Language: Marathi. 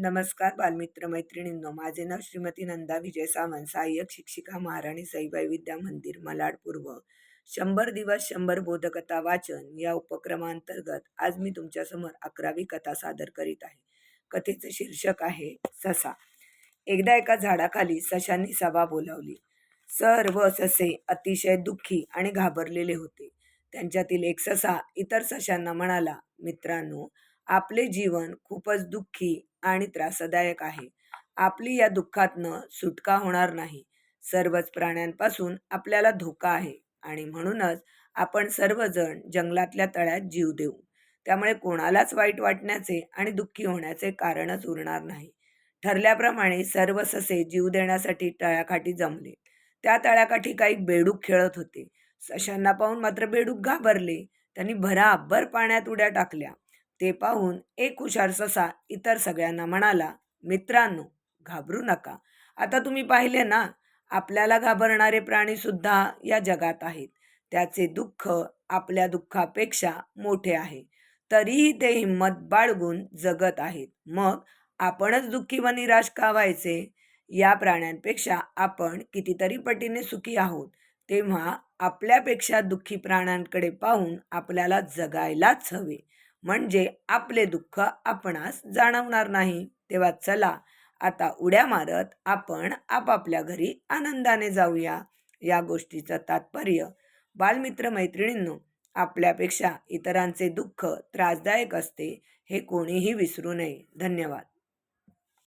नमस्कार बालमित्र मैत्रिणींनो, माझे नाव श्रीमती नंदा विजय सावंत, सहाय्यक शिक्षिका, महाराणी सईबाई विद्या मंदिर, malaड पूर्व. 100 दिवस 100 बोधकथा वाचन या उपक्रमांतर्गत आज मी तुमच्यासमोर 11वी कथा सादर करीत आहे. कथेचे शीर्षक आहे ससा. एकदा एका झाडाखाली सशांनी सभा बोलावली. सर्व ससे अतिशय दुःखी आणि घाबरलेले होते. त्यांच्यातील एक ससा इतर सशांना म्हणाला, मित्रांनो, आपले जीवन खूपच दुःखी आणि त्रासदायक आहे. आपली या दुःखातनं सुटका होणार नाही. सर्वच प्राण्यांपासून आपल्याला धोका आहे आणि म्हणूनच आपण सर्वजण जंगलातल्या तळ्यात जीव देऊ. त्यामुळे कोणालाच वाईट वाटण्याचे आणि दुःखी होण्याचे कारणच उरणार नाही. ठरल्याप्रमाणे सर्व ससे जीव देण्यासाठी तळ्याकाठी जमले. त्या तळ्याकाठी काही बेडूक खेळत होते. सशांना पाहून मात्र बेडूक घाबरले. त्यांनी भराभर पाण्यात उड्या टाकल्या. ते पाहून एक हुशार ससा इतर सगळ्यांना म्हणाला, मित्रांनो, घाबरू नका. आता तुम्ही पाहिले ना, आपल्याला घाबरणारे प्राणी सुद्धा या जगात आहेत. त्याचे दुःख आपल्या दुःखापेक्षा मोठे आहे. तरीही ते हिंमत बाळगून जगत आहेत. मग आपणच दुःखी व निराश का व्हायचे? या प्राण्यांपेक्षा आपण कितीतरी पटीने सुखी आहोत. तेव्हा आपल्यापेक्षा दुःखी प्राण्यांकडे पाहून आपल्याला जगायलाच हवे. म्हणजे आपले दुःख आपणास जाणवणार नाही. तेव्हा चला, आता उड्या मारत आपण आपापल्या घरी आनंदाने जाऊया. या गोष्टीचं तात्पर्य, बालमित्र मैत्रिणींनो, आपल्यापेक्षा इतरांचे दुःख त्रासदायक असते हे कोणीही विसरू नये. धन्यवाद.